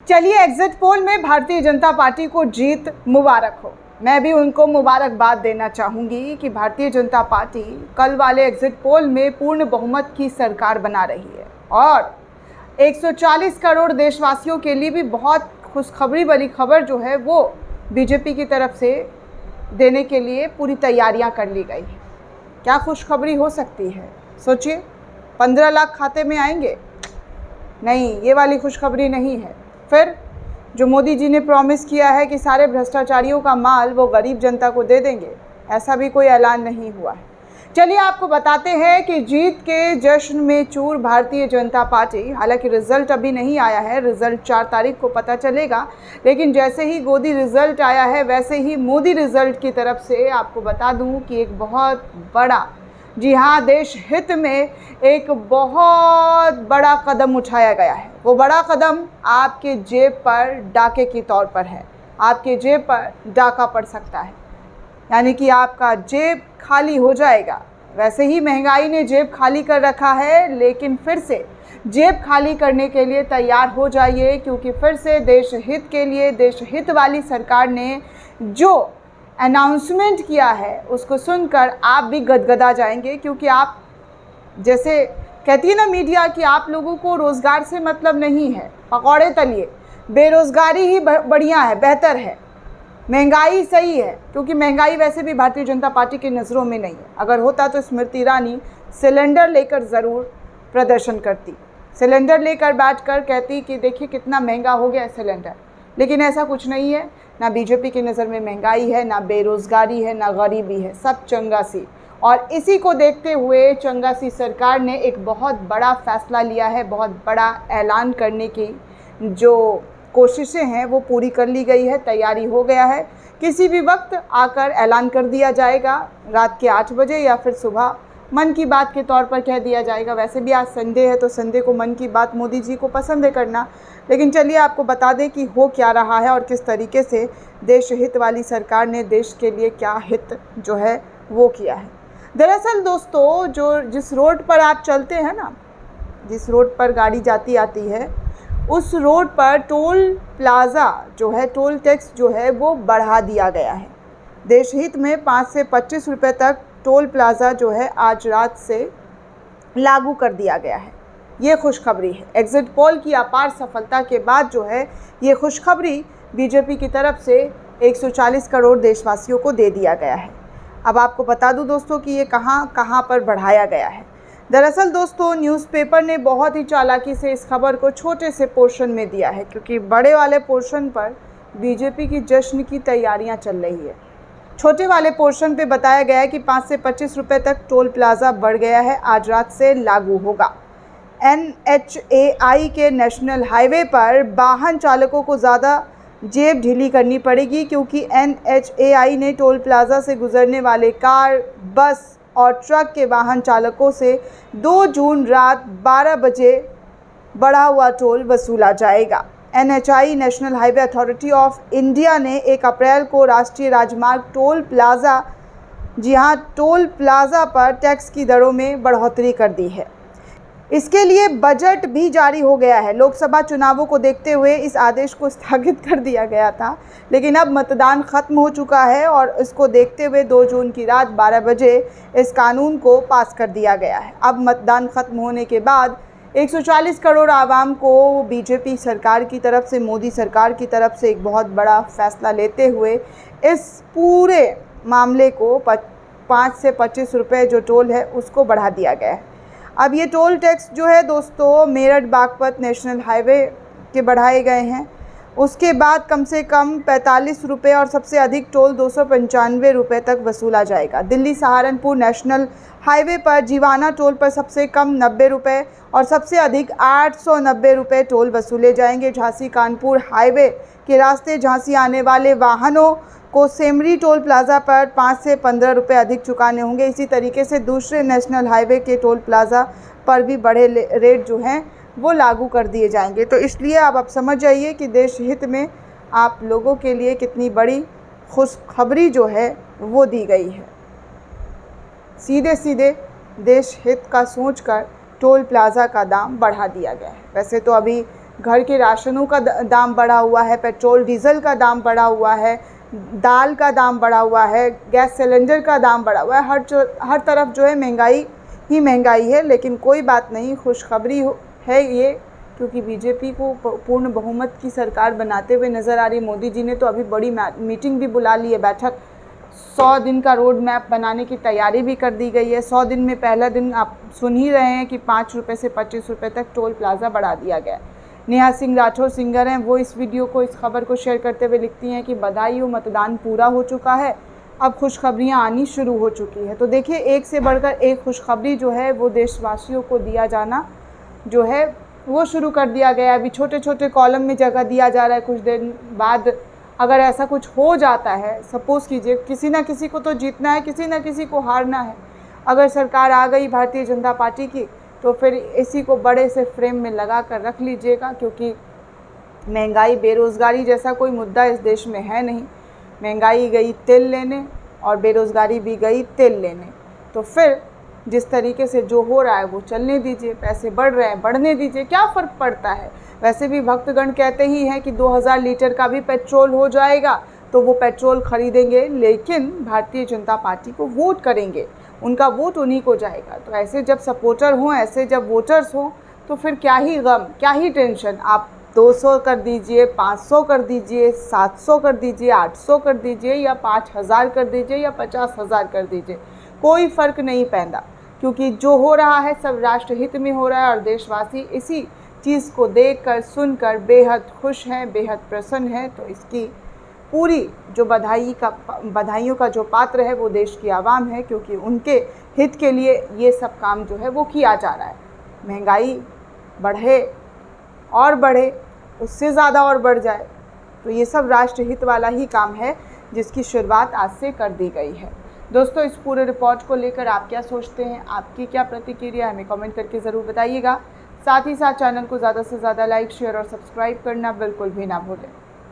चलिए, exit poll में Bharatiya Janata party को जीत मुबारक हो। मैं भी उनको मुबारकबाद देना चाहूँगी कि भारतीय जनता पार्टी कल वाले एग्जिट पोल में पूर्ण बहुमत की सरकार बना रही है और 140 करोड़ देशवासियों के लिए भी बहुत खुशखबरी वाली खबर जो है वो बीजेपी की तरफ से देने के लिए पूरी तैयारियां कर ली गई है। क्या खुशखबरी हो सकती है? सोचिए, 15 लाख खाते में आएंगे? नहीं, ये वाली खुशखबरी नहीं है। फिर जो मोदी जी ने प्रॉमिस किया है कि सारे भ्रष्टाचारियों का माल वो गरीब जनता को दे देंगे, ऐसा भी कोई ऐलान नहीं हुआ है। चलिए आपको बताते हैं कि जीत के जश्न में चूर भारतीय जनता पार्टी। हालांकि रिजल्ट अभी नहीं आया है, रिजल्ट 4 तारीख को पता चलेगा, लेकिन जैसे ही गोदी रिजल्ट आया है वैसे ही मोदी रिजल्ट की तरफ से आपको बता दूं कि एक बहुत बड़ा, जी हाँ, देश हित में एक बहुत बड़ा कदम उठाया गया है। वो बड़ा कदम आपके जेब पर डाके के तौर पर है। आपके जेब पर डाका पड़ सकता है, यानी कि आपका जेब खाली हो जाएगा। वैसे ही महंगाई ने जेब खाली कर रखा है, लेकिन फिर से जेब खाली करने के लिए तैयार हो जाइए, क्योंकि फिर से देश हित के लिए, देश हित वाली सरकार ने जो अनाउंसमेंट किया है उसको सुनकर आप भी गदगदा जाएंगे। क्योंकि आप, जैसे कहती है ना मीडिया, कि आप लोगों को रोज़गार से मतलब नहीं है, पकौड़े तलिए, बेरोज़गारी ही बढ़िया है, बेहतर है, महंगाई सही है। क्योंकि महंगाई वैसे भी भारतीय जनता पार्टी की नज़रों में नहीं है। अगर होता तो स्मृति ईरानी सिलेंडर लेकर ज़रूर प्रदर्शन करती, सिलेंडर लेकर बैठकर कहती कि देखिए कितना महंगा हो गया सिलेंडर। लेकिन ऐसा कुछ नहीं है। ना बीजेपी की नज़र में महंगाई है, ना बेरोज़गारी है, ना गरीबी है, सब चंगासी। और इसी को देखते हुए चंगासी सरकार ने एक बहुत बड़ा फैसला लिया है। बहुत बड़ा ऐलान करने की जो कोशिशें हैं वो पूरी कर ली गई है, तैयारी हो गया है। किसी भी वक्त आकर ऐलान कर दिया जाएगा, रात के 8 बजे या फिर सुबह मन की बात के तौर पर कह दिया जाएगा। वैसे भी आज संडे है, तो संडे को मन की बात मोदी जी को पसंद है करना। लेकिन चलिए आपको बता दें कि हो क्या रहा है और किस तरीके से देश हित वाली सरकार ने देश के लिए क्या हित जो है वो किया है। दरअसल दोस्तों, जिस रोड पर आप चलते हैं ना, जिस रोड पर गाड़ी जाती आती है, उस रोड पर टोल प्लाज़ा जो है, टोल टैक्स जो है वो बढ़ा दिया गया है। देश हित में 5 से 25 रुपये तक टोल प्लाज़ा जो है आज रात से लागू कर दिया गया है। ये खुशखबरी है। एग्जिट पोल की अपार सफलता के बाद जो है ये खुशखबरी बीजेपी की तरफ से 140 करोड़ देशवासियों को दे दिया गया है। अब आपको बता दूं दोस्तों कि ये कहाँ पर बढ़ाया गया है। दरअसल दोस्तों, न्यूज़पेपर ने बहुत ही चालाकी से इस खबर को छोटे से पोर्शन में दिया है, क्योंकि बड़े वाले पोर्शन पर बीजेपी की जश्न की तैयारियां चल रही है। छोटे वाले पोर्शन पे बताया गया है कि 5 से 25 रुपये तक टोल प्लाज़ा बढ़ गया है, आज रात से लागू होगा। NHAI के नेशनल हाईवे पर वाहन चालकों को ज़्यादा जेब ढीली करनी पड़ेगी, क्योंकि NHAI ने टोल प्लाज़ा से गुजरने वाले कार, बस और ट्रक के वाहन चालकों से 2 जून रात 12 बजे बढ़ा हुआ टोल वसूला जाएगा। NHAI national highway authority of India ने 1 अप्रैल को राष्ट्रीय राजमार्ग टोल प्लाज़ा, जी हाँ, टोल प्लाज़ा पर टैक्स की दरों में बढ़ोतरी कर दी है। इसके लिए बजट भी जारी हो गया है। लोकसभा चुनावों को देखते हुए इस आदेश को स्थगित कर दिया गया था, लेकिन अब मतदान खत्म हो चुका है और इसको देखते हुए 2 जून की रात 12 बजे इस कानून को पास कर दिया गया है। अब मतदान खत्म होने के बाद 140 करोड़ आवाम को बीजेपी सरकार की तरफ से, मोदी सरकार की तरफ से एक बहुत बड़ा फैसला लेते हुए इस पूरे मामले को 5 से 25 रुपये जो टोल है उसको बढ़ा दिया गया है। अब ये टोल टैक्स जो है दोस्तों, मेरठ बागपत नेशनल हाईवे के बढ़ाए गए हैं। उसके बाद कम से कम 45 रुपये और सबसे अधिक टोल 295 रुपये तक वसूला जाएगा। दिल्ली सहारनपुर नेशनल हाईवे पर जीवाना टोल पर सबसे कम 90 रुपये और सबसे अधिक 890 रुपये टोल वसूले जाएंगे। झांसी कानपुर हाईवे के रास्ते झांसी आने वाले वाहनों को सेमरी टोल प्लाज़ा पर 5 से 15 रुपये अधिक चुकाने होंगे। इसी तरीके से दूसरे नेशनल हाईवे के टोल प्लाज़ा पर भी बड़े रेट जो हैं वो लागू कर दिए जाएंगे। तो इसलिए अब आप समझ जाइए कि देश हित में आप लोगों के लिए कितनी बड़ी खुशखबरी जो है वो दी गई है। सीधे सीधे देश हित का सोचकर टोल प्लाज़ा का दाम बढ़ा दिया गया है। वैसे तो अभी घर के राशनों का दाम बढ़ा हुआ है, पेट्रोल डीजल का दाम बढ़ा हुआ है, दाल का दाम बढ़ा हुआ है, गैस सिलेंडर का दाम बढ़ा हुआ है। हर तरफ जो है महंगाई ही महंगाई है। लेकिन कोई बात नहीं, खुशखबरी है ये, क्योंकि बीजेपी को पूर्ण बहुमत की सरकार बनाते हुए नज़र आ रही। मोदी जी ने तो अभी बड़ी मीटिंग भी बुला ली है, बैठक। 100 दिन का रोड मैप बनाने की तैयारी भी कर दी गई है। 100 दिन में पहला दिन आप सुन ही रहे हैं कि 5 रुपये से 25 रुपये तक टोल प्लाज़ा बढ़ा दिया गया है। नेहा सिंह राठौर सिंगर हैं, वो इस वीडियो को, इस खबर को शेयर करते हुए लिखती हैं कि बधाई हो, मतदान पूरा हो चुका है, अब खुशखबरियाँ आनी शुरू हो चुकी है। तो देखिए, एक से बढ़कर एक खुशखबरी जो है वो देशवासियों को दिया जाना जो है वो शुरू कर दिया गया है। अभी छोटे छोटे कॉलम में जगह दिया जा रहा है। कुछ दिन बाद अगर ऐसा कुछ हो जाता है, सपोज़ कीजिए, किसी ना किसी को तो जीतना है, किसी ना किसी को हारना है। अगर सरकार आ गई भारतीय जनता पार्टी की, तो फिर इसी को बड़े से फ्रेम में लगा कर रख लीजिएगा, क्योंकि महंगाई, बेरोज़गारी जैसा कोई मुद्दा इस देश में है नहीं। महंगाई गई तेल लेने और बेरोज़गारी भी गई तेल लेने। तो फिर जिस तरीके से जो हो रहा है वो चलने दीजिए। पैसे बढ़ रहे हैं, बढ़ने दीजिए, क्या फ़र्क पड़ता है। वैसे भी भक्तगण कहते ही हैं कि 2000 लीटर का भी पेट्रोल हो जाएगा तो वो पेट्रोल ख़रीदेंगे, लेकिन भारतीय जनता पार्टी को वोट करेंगे, उनका वोट उन्हीं को जाएगा। तो ऐसे जब सपोर्टर हों, ऐसे जब वोटर्स हों, तो फिर क्या ही गम, क्या ही टेंशन। आप 200 कर दीजिए, 500 कर दीजिए, 700 कर दीजिए, 800 कर दीजिए, या 5000 कर दीजिए, या 50,000 कर दीजिए, कोई फ़र्क नहीं पैदा, क्योंकि जो हो रहा है सब राष्ट्र हित में हो रहा है। और देशवासी इसी चीज़ को देखकर, सुनकर बेहद खुश हैं, बेहद प्रसन्न हैं। तो इसकी पूरी जो बधाइयों का जो पात्र है वो देश की आवाम है, क्योंकि उनके हित के लिए ये सब काम जो है वो किया जा रहा है। महंगाई बढ़े और बढ़े, उससे ज़्यादा और बढ़ जाए, तो ये सब राष्ट्र हित वाला ही काम है, जिसकी शुरुआत आज से कर दी गई है। दोस्तों, इस पूरे रिपोर्ट को लेकर आप क्या सोचते हैं, आपकी क्या प्रतिक्रिया, हमें कमेंट करके ज़रूर बताइएगा। साथ ही साथ चैनल को ज़्यादा से ज़्यादा लाइक, शेयर और सब्सक्राइब करना बिल्कुल भी ना भूलें।